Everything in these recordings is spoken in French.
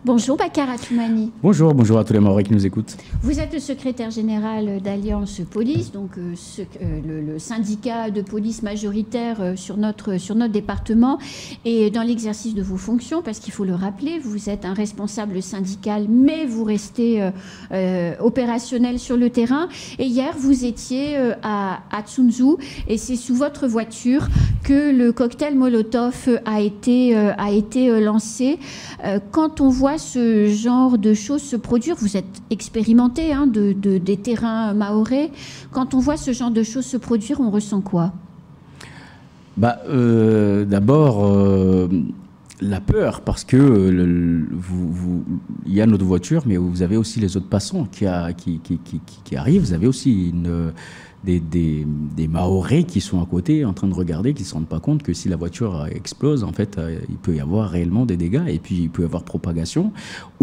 Bonjour Bakar Atoumani. Bonjour, bonjour à tous les Mahorais qui nous écoutent. Vous êtes le secrétaire général d'Alliance Police, donc le syndicat de police majoritaire sur notre département. Et dans l'exercice de vos fonctions, parce qu'il faut le rappeler, vous êtes un responsable syndical, mais vous restez opérationnel sur le terrain. Et hier, vous étiez à Tsunzu, et c'est sous votre voiture que le cocktail Molotov a été lancé. Quand on voit ce genre de choses se produire, vous êtes expérimenté des terrains mahorais, quand on voit ce genre de choses se produire, on ressent quoi? D'abord, la peur, parce que il y a notre voiture, mais vous avez aussi les autres passants qui arrivent, vous avez aussi des Mahorais qui sont à côté en train de regarder, qui ne se rendent pas compte que si la voiture explose, en fait, il peut y avoir réellement des dégâts et puis il peut y avoir propagation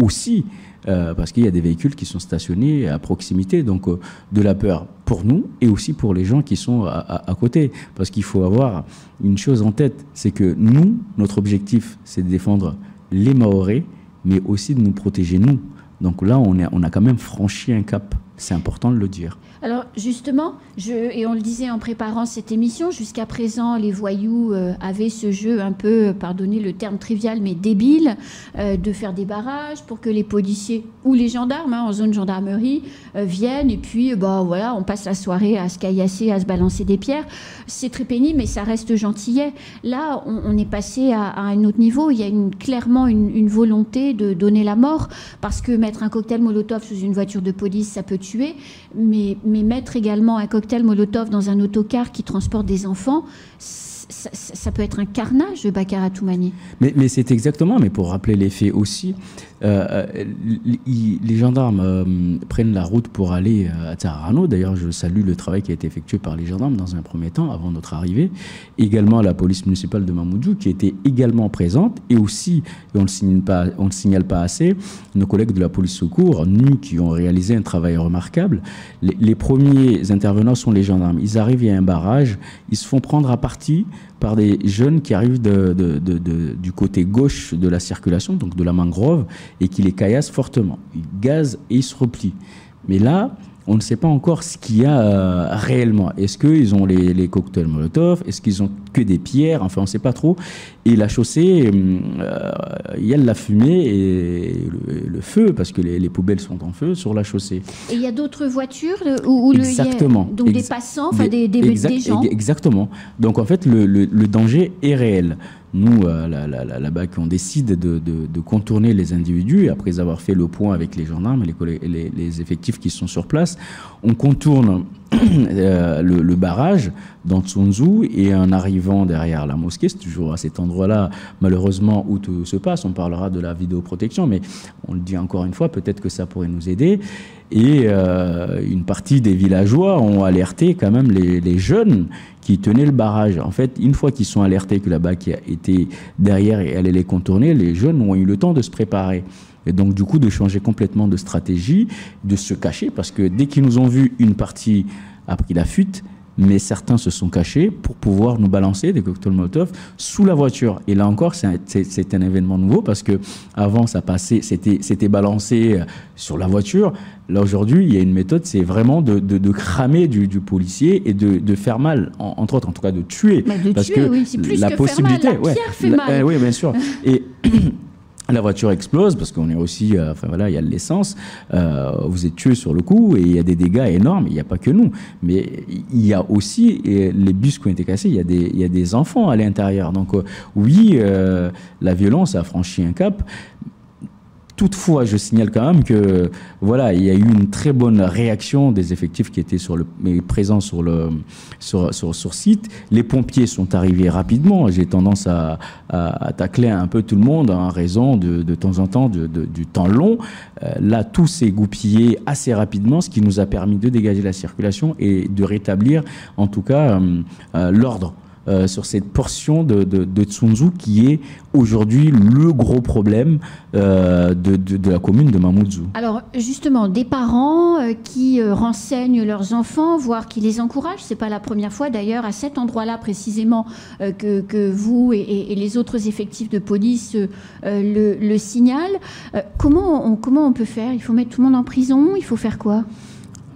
aussi, parce qu'il y a des véhicules qui sont stationnés à proximité, donc de la peur pour nous et aussi pour les gens qui sont à côté, parce qu'il faut avoir une chose en tête, c'est que nous, notre objectif, c'est de défendre les Mahorais, mais aussi de nous protéger nous. Donc là, on a quand même franchi un cap, c'est important de le dire. Alors justement, et on le disait en préparant cette émission, jusqu'à présent, les voyous avaient ce jeu un peu, pardonnez le terme trivial, mais débile, de faire des barrages pour que les policiers ou les gendarmes, en zone gendarmerie, viennent et puis voilà, on passe la soirée à se caillasser, à se balancer des pierres. C'est très pénible, mais ça reste gentillet. Là, on est passé à un autre niveau. Il y a clairement une volonté de donner la mort, parce que mettre un cocktail Molotov sous une voiture de police, ça peut tuer, mais mettre également un cocktail Molotov dans un autocar qui transporte des enfants, ça peut être un carnage, Bakar Atoumani. Mais c'est exactement, mais pour rappeler les faits aussi, les gendarmes prennent la route pour aller à Tsarano. D'ailleurs, je salue le travail qui a été effectué par les gendarmes dans un premier temps, avant notre arrivée. Également la police municipale de Mamoudzou, qui était également présente. Et aussi, et on ne le signale pas assez, nos collègues de la police secours, NU, qui ont réalisé un travail remarquable. Les premiers intervenants sont les gendarmes. Ils arrivent, il y a un barrage, ils se font prendre à partie par des jeunes qui arrivent du côté gauche de la circulation, donc de la mangrove, et qui les caillassent fortement. Ils gazent et ils se replient. Mais là, on ne sait pas encore ce qu'il y a réellement. Est-ce qu'ils ont les cocktails Molotov? Est-ce qu'ils ont que des pierres? Enfin, on ne sait pas trop. Et la chaussée, il y a de la fumée et le feu, parce que les poubelles sont en feu sur la chaussée. Et il y a d'autres voitures Exactement. Donc des passants, enfin des gens. Exactement. Donc en fait, le danger est réel. Nous, là-bas, on décide de contourner les individus, après avoir fait le point avec les gendarmes et les effectifs qui sont sur place, on contourne le barrage dans Tsunzu, et en arrivant derrière la mosquée, c'est toujours à cet endroit-là, malheureusement, où tout se passe. On parlera de la vidéoprotection, mais on le dit encore une fois, peut-être que ça pourrait nous aider. Et une partie des villageois ont alerté quand même les jeunes qui tenaient le barrage. En fait, une fois qu'ils sont alertés que la BAC était derrière et allait les contourner, les jeunes ont eu le temps de se préparer. Et donc, du coup, de changer complètement de stratégie, de se cacher, parce que dès qu'ils nous ont vus, une partie a pris la fuite, mais certains se sont cachés pour pouvoir nous balancer des cocktails Molotov sous la voiture. Et là encore, c'est un événement nouveau, parce que avant ça passait, c'était balancé sur la voiture. Là aujourd'hui, il y a une méthode, c'est vraiment de cramer du policier et de faire mal, entre autres, en tout cas de tuer. Mais de parce tuer, que oui, c'est plus la que possibilité, faire mal. La pierre fait mal. Oui, bien sûr. Et la voiture explose parce qu'on est aussi, enfin voilà, il y a de l'essence. Vous êtes tué sur le coup et il y a des dégâts énormes. Il n'y a pas que nous, mais il y a aussi les bus qui ont été cassés. Il y a des enfants à l'intérieur. Donc oui, la violence a franchi un cap. Toutefois, je signale quand même que voilà, il y a eu une très bonne réaction des effectifs qui étaient présents sur site. Les pompiers sont arrivés rapidement. J'ai tendance à tacler un peu tout le monde en raison de temps en temps du temps long. Là, tout s'est goupillé assez rapidement, ce qui nous a permis de dégager la circulation et de rétablir en tout cas l'ordre. sur cette portion de Tsunzu qui est aujourd'hui le gros problème de la commune de Mamoudzou. Alors justement, des parents qui renseignent leurs enfants, voire qui les encouragent, c'est pas la première fois d'ailleurs, à cet endroit-là précisément que vous et les autres effectifs de police le signalent. Comment on peut faire? Il faut mettre tout le monde en prison? Il faut faire quoi?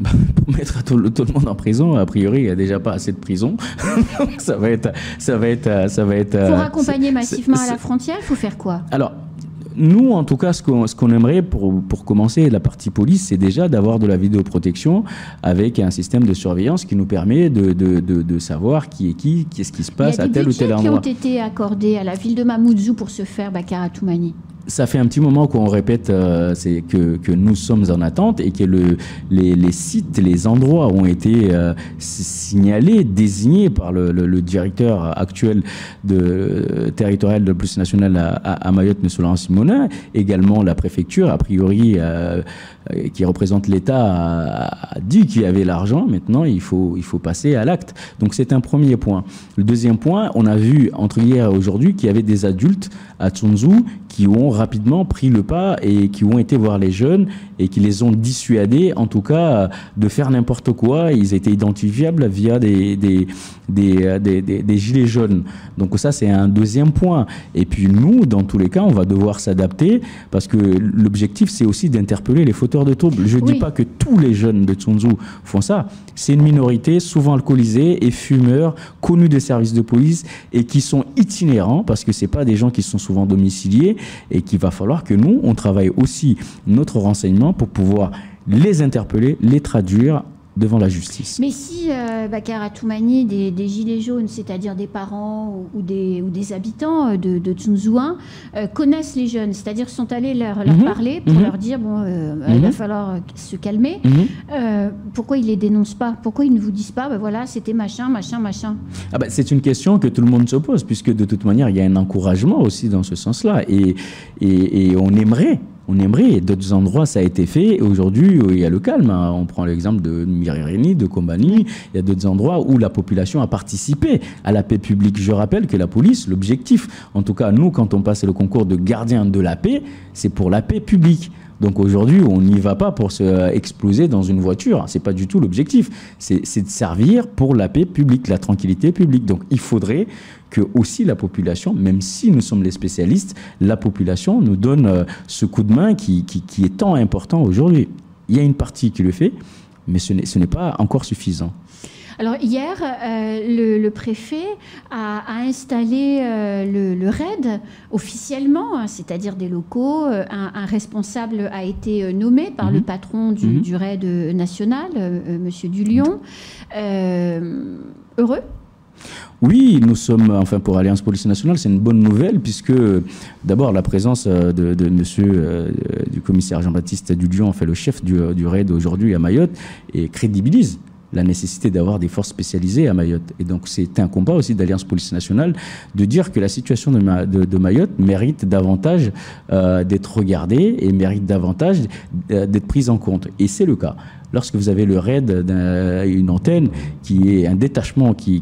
Pour mettre tout le monde en prison, a priori, il n'y a déjà pas assez de prisons. ça va être. Pour accompagner massivement à la frontière, il faut faire quoi? Alors, nous, en tout cas, ce qu'on aimerait pour commencer la partie police, c'est déjà d'avoir de la vidéoprotection avec un système de surveillance qui nous permet de savoir qui est qui, qu'est-ce qui se passe à tel ou tel endroit. Il y a des budgets qui ont été accordés à la ville de Mamoudzou pour ce faire, Bakar Atoumani. Ça fait un petit moment qu'on répète que nous sommes en attente et que les sites, les endroits ont été signalés, désignés par le directeur actuel territorial de la police nationale à Mayotte, M. Laurent Simonin, également la préfecture, a priori, qui représente l'État, a dit qu'il y avait l'argent. Maintenant, il faut passer à l'acte. Donc c'est un premier point. Le deuxième point, on a vu entre hier et aujourd'hui qu'il y avait des adultes à Tsunzu qui ont rapidement pris le pas et qui ont été voir les jeunes et qui les ont dissuadés, en tout cas, de faire n'importe quoi. Ils étaient identifiables via des gilets jaunes. Donc ça, c'est un deuxième point. Et puis nous, dans tous les cas, on va devoir s'adapter parce que l'objectif, c'est aussi d'interpeller les fauteurs de troubles. Je ne dis pas que tous les jeunes de Tsunzu font ça. C'est une minorité, souvent alcoolisée et fumeurs, connus des services de police et qui sont itinérants parce que ce pas des gens qui sont souvent domiciliés et qu'il va falloir que nous, on travaille aussi notre renseignement pour pouvoir les interpeller, les traduire devant la justice. Mais si, Bakar Atoumani, des gilets jaunes, c'est-à-dire des parents ou des habitants de Tsunzu 1, connaissent les jeunes, c'est-à-dire sont allés leur parler pour leur dire, bon, il va falloir se calmer, pourquoi ils ne les dénoncent pas? Pourquoi ils ne vous disent pas, ben voilà, c'était machin? Ah ben, c'est une question que tout le monde se pose, puisque de toute manière, il y a un encouragement aussi dans ce sens-là. Et on aimerait, d'autres endroits ça a été fait, et aujourd'hui il y a le calme. On prend l'exemple de Mirireni, de Kombani, il y a d'autres endroits où la population a participé à la paix publique. Je rappelle que la police, l'objectif, en tout cas nous quand on passe le concours de gardien de la paix, c'est pour la paix publique. Donc aujourd'hui, on n'y va pas pour se exploser dans une voiture. C'est pas du tout l'objectif. C'est de servir pour la paix publique, la tranquillité publique. Donc il faudrait que aussi la population, même si nous sommes les spécialistes, la population nous donne ce coup de main qui est tant important aujourd'hui. Il y a une partie qui le fait, mais ce n'est pas encore suffisant. Alors hier, le préfet a installé le RAID officiellement, c'est-à-dire des locaux. Un responsable a été nommé par le patron du RAID national, M. Dulion. Heureux ? Oui, nous sommes, enfin pour Alliance Police Nationale, c'est une bonne nouvelle puisque d'abord la présence de monsieur du commissaire Jean-Baptiste Dulion, enfin le chef du RAID aujourd'hui à Mayotte, et crédibilise la nécessité d'avoir des forces spécialisées à Mayotte. Et donc c'est un combat aussi d'Alliance Police Nationale de dire que la situation de Mayotte mérite davantage d'être regardée et mérite davantage d'être prise en compte. Et c'est le cas. Lorsque vous avez le RAID, une antenne qui est un détachement qui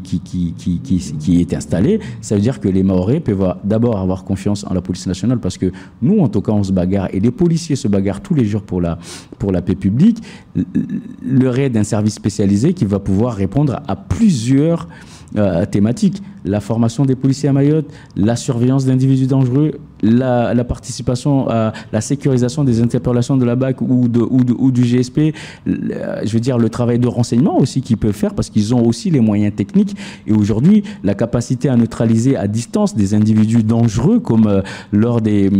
est installé, ça veut dire que les Mahorais peuvent d'abord avoir confiance en la police nationale parce que nous, en tout cas, on se bagarre et les policiers se bagarrent tous les jours pour la paix publique. Le RAID est un service spécialisé qui va pouvoir répondre à plusieurs thématiques. La formation des policiers à Mayotte, la surveillance d'individus dangereux, la participation à la sécurisation des interpellations de la BAC ou du GSP, je veux dire le travail de renseignement aussi qu'ils peuvent faire parce qu'ils ont aussi les moyens techniques et aujourd'hui la capacité à neutraliser à distance des individus dangereux comme lors des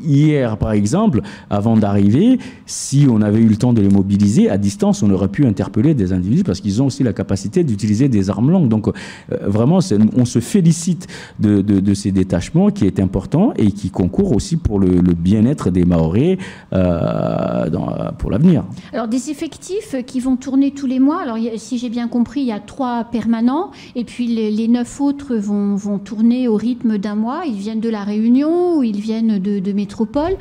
hier par exemple, avant d'arriver, si on avait eu le temps de les mobiliser à distance, on aurait pu interpeller des individus parce qu'ils ont aussi la capacité d'utiliser des armes longues. Donc vraiment on se félicite de ces détachements qui est important et qui concourt aussi pour le bien-être des Mahorais pour l'avenir. Alors des effectifs qui vont tourner tous les mois. Alors si j'ai bien compris, il y a 3 permanents et puis les 9 autres vont tourner au rythme d'un mois. Ils viennent de La Réunion ou ils viennent de métropole.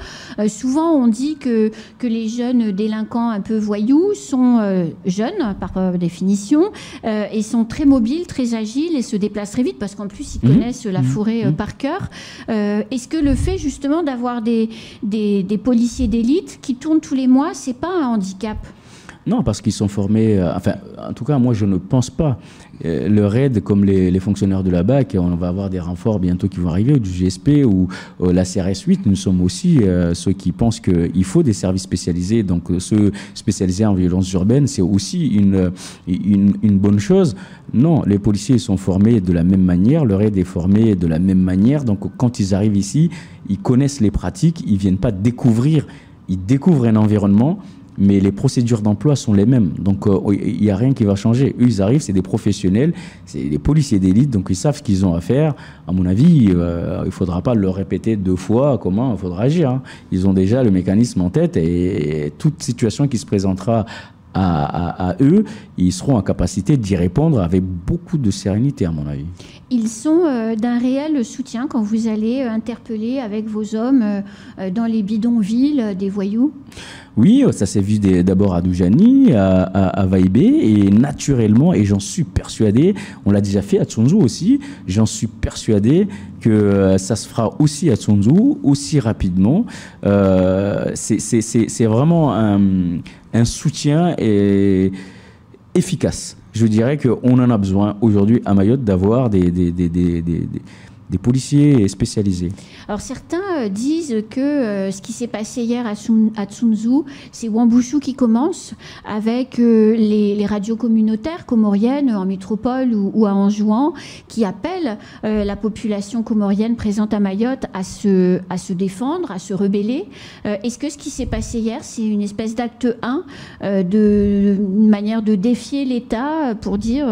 Souvent on dit que les jeunes délinquants un peu voyous sont jeunes par définition et sont très mobiles mobiles, très agiles et se déplacent très vite parce qu'en plus, ils connaissent la forêt par cœur. Est-ce que le fait justement d'avoir des policiers d'élite qui tournent tous les mois, c'est pas un handicap ? Non, parce qu'ils sont formés, enfin, en tout cas, moi, je ne pense pas. Le RAID, comme les fonctionnaires de la BAC, on va avoir des renforts bientôt qui vont arriver, du GSP ou la CRS 8. Nous sommes aussi ceux qui pensent qu'il faut des services spécialisés. Donc, ceux spécialisés en violence urbaine, c'est aussi une bonne chose. Non, les policiers sont formés de la même manière, le RAID est formé de la même manière. Donc, quand ils arrivent ici, ils connaissent les pratiques, ils ne viennent pas découvrir, ils découvrent un environnement. Mais les procédures d'emploi sont les mêmes. Donc, il n'y a rien qui va changer. Eux, ils arrivent, c'est des professionnels, c'est des policiers d'élite, donc ils savent ce qu'ils ont à faire. À mon avis, il ne faudra pas leur répéter 2 fois comment il faudra agir. Hein. Ils ont déjà le mécanisme en tête et toute situation qui se présentera à eux, ils seront en capacité d'y répondre avec beaucoup de sérénité, à mon avis. Ils sont d'un réel soutien quand vous allez interpeller avec vos hommes dans les bidonvilles des voyous ? Oui, ça s'est vu d'abord à Doujani, à Vaïbé, et naturellement, et j'en suis persuadé, on l'a déjà fait à Tsunzu aussi, j'en suis persuadé que ça se fera aussi à Tsunzu, aussi rapidement. C'est vraiment un soutien efficace. Je dirais qu'on en a besoin aujourd'hui à Mayotte d'avoir des policiers spécialisés. Alors certains disent que ce qui s'est passé hier à Tsunzu, c'est Wambushu qui commence avec les radios communautaires comoriennes en métropole ou à Anjouan qui appellent la population comorienne présente à Mayotte à se défendre, à se rebeller. Est-ce que ce qui s'est passé hier, c'est une espèce d'acte 1 une manière de défier l'État pour dire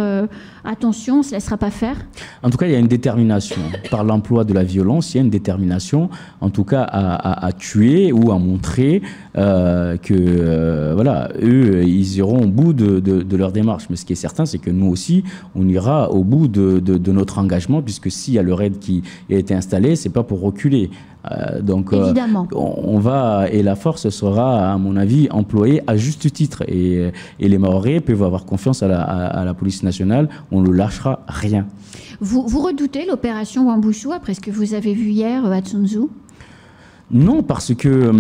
attention, on ne se laissera pas faire ? En tout cas, il y a une détermination. Par l'emploi de la violence, il y a une détermination, en tout cas, à tuer ou à montrer que, voilà, eux, ils iront au bout de leur démarche. Mais ce qui est certain, c'est que nous aussi, on ira au bout de notre engagement, puisque s'il y a le RAID qui a été installé, c'est pas pour reculer. Donc, on va, et la force sera, à mon avis, employée à juste titre. Et les Mahorais peuvent avoir confiance à la police nationale. On ne lâchera rien. Vous redoutez l'opération Wambushu après ce que vous avez vu hier à Tsunzu ? Non, parce que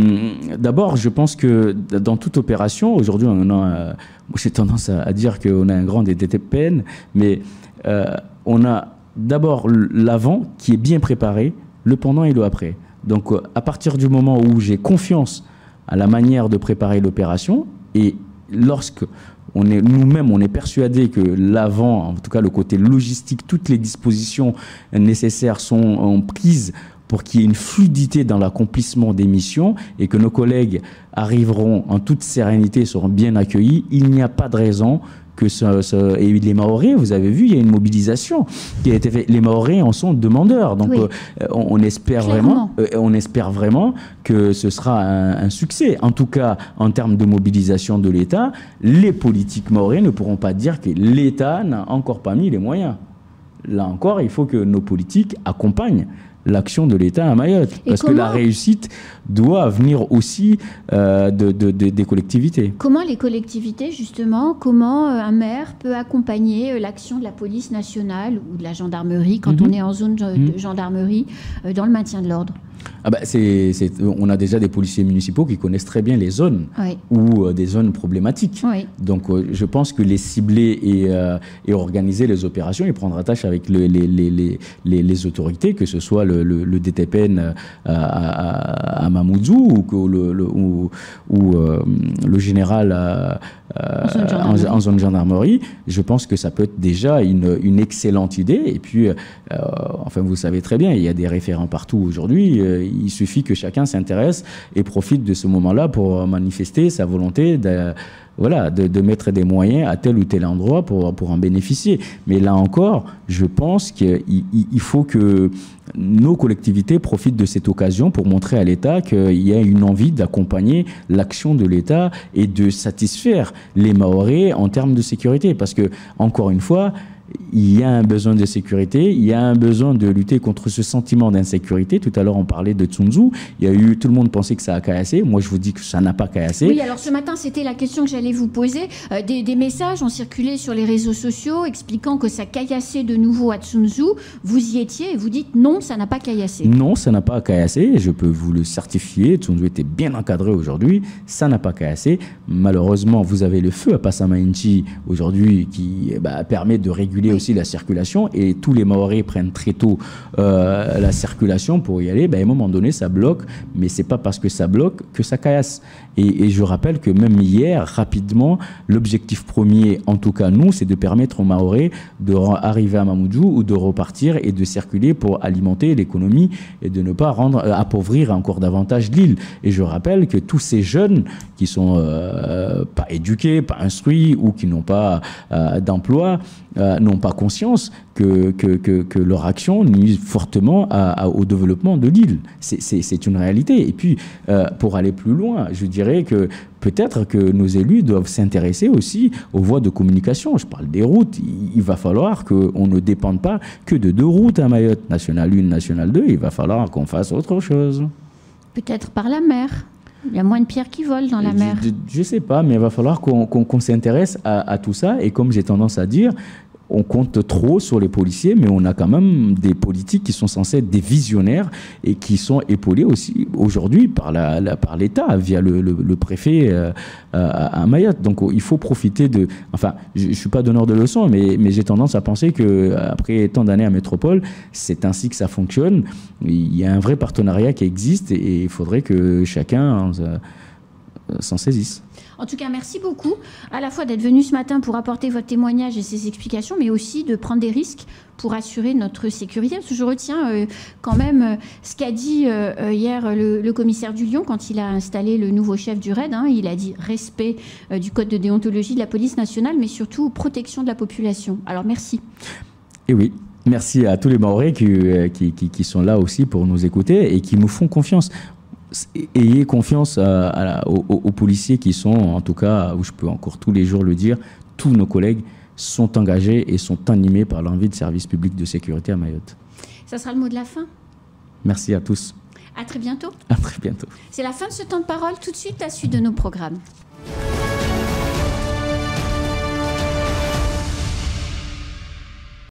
d'abord, je pense que dans toute opération, aujourd'hui, j'ai tendance à dire qu'on a un grand DTPN, mais on a d'abord l'avant qui est bien préparé, le pendant et le après. Donc, à partir du moment où j'ai confiance à la manière de préparer l'opération, et lorsque nous-mêmes, on est persuadé que l'avant, en tout cas le côté logistique, toutes les dispositions nécessaires sont prises pour qu'il y ait une fluidité dans l'accomplissement des missions et que nos collègues arriveront en toute sérénité, seront bien accueillis, il n'y a pas de raison que et les Mahorais, vous avez vu, il y a une mobilisation qui a été faite. Les Mahorais en sont demandeurs. Donc, oui. on espère vraiment que ce sera un succès. En tout cas, en termes de mobilisation de l'État, les politiques mahorais ne pourront pas dire que l'État n'a encore pas mis les moyens. Là encore, il faut que nos politiques accompagnent l'action de l'État à Mayotte. Parce que la réussite doit venir aussi des collectivités. Comment les collectivités, justement, comment un maire peut accompagner l'action de la police nationale ou de la gendarmerie, quand on est en zone de gendarmerie, dans le maintien de l'ordre ? On a déjà des policiers municipaux qui connaissent très bien les zones ou des zones problématiques. Oui. Donc, je pense que les cibler et organiser les opérations, il prendra tâche avec les autorités, que ce soit le DTPN à Mamoudzou ou le général en zone gendarmerie. Je pense que ça peut être déjà une excellente idée. Et puis, enfin, vous savez très bien, il y a des référents partout aujourd'hui. Il suffit que chacun s'intéresse et profite de ce moment-là pour manifester sa volonté de mettre des moyens à tel ou tel endroit pour en bénéficier. Mais là encore, je pense qu'il faut que nos collectivités profitent de cette occasion pour montrer à l'État qu'il y a une envie d'accompagner l'action de l'État et de satisfaire les Mahorais en termes de sécurité. Parce que, encore une fois, il y a un besoin de sécurité, il y a un besoin de lutter contre ce sentiment d'insécurité. Tout à l'heure, on parlait de Tsunzu. Tout le monde pensait que ça a caillassé. Moi, je vous dis que ça n'a pas caillassé. Oui, alors ce matin, c'était la question que j'allais vous poser. Des messages ont circulé sur les réseaux sociaux expliquant que ça caillassait de nouveau à Tsunzu. Vous y étiez et vous dites non, ça n'a pas caillassé. Non, ça n'a pas caillassé. Je peux vous le certifier. Tsunzu était bien encadré aujourd'hui. Ça n'a pas caillassé. Malheureusement, vous avez le feu à Passamainchi aujourd'hui qui permet de réguler aussi la circulation, et tous les Mahorais prennent très tôt la circulation pour y aller. À un moment donné, ça bloque, mais c'est pas parce que ça bloque que ça caillasse. Et je rappelle que même hier, rapidement, l'objectif premier, en tout cas nous, c'est de permettre aux Mahorais d'arriver à Mamoudzou ou de repartir et de circuler pour alimenter l'économie et de ne pas appauvrir encore davantage l'île. Et je rappelle que tous ces jeunes qui sont pas éduqués, pas instruits ou qui n'ont pas d'emploi, n'ont pas conscience que leur action nuit fortement au développement de l'île. C'est une réalité. Et puis, pour aller plus loin, je dirais que peut-être que nos élus doivent s'intéresser aussi aux voies de communication. Je parle des routes. Il va falloir qu'on ne dépende pas que de 2 routes à Mayotte, nationale 1, nationale 2. Il va falloir qu'on fasse autre chose. Peut-être par la mer. Il y a moins de pierres qui volent dans la mer. Je ne sais pas, mais il va falloir qu'on s'intéresse à tout ça. Et comme j'ai tendance à dire, on compte trop sur les policiers, mais on a quand même des politiques qui sont censés être des visionnaires et qui sont épaulés aussi aujourd'hui par l'État via le préfet à Mayotte. Donc il faut profiter de... Enfin, je ne suis pas donneur de leçons, mais j'ai tendance à penser qu'après tant d'années à Métropole, c'est ainsi que ça fonctionne. Il y a un vrai partenariat qui existe et il faudrait que chacun s'en saisisse. En tout cas, merci beaucoup à la fois d'être venu ce matin pour apporter votre témoignage et ses explications, mais aussi de prendre des risques pour assurer notre sécurité. Parce que je retiens quand même ce qu'a dit hier le commissaire du Lion quand il a installé le nouveau chef du RAID. Il a dit respect du code de déontologie de la police nationale, mais surtout protection de la population. Alors merci. Et oui. Merci à tous les Mahorais qui sont là aussi pour nous écouter et qui nous font confiance. Ayez confiance aux policiers qui sont, en tout cas, où je peux encore tous les jours le dire, tous nos collègues sont engagés et sont animés par l'envie de service public de sécurité à Mayotte. Ça sera le mot de la fin. Merci à tous. À très bientôt. À très bientôt. C'est la fin de ce temps de parole. Tout de suite, la suite de nos programmes.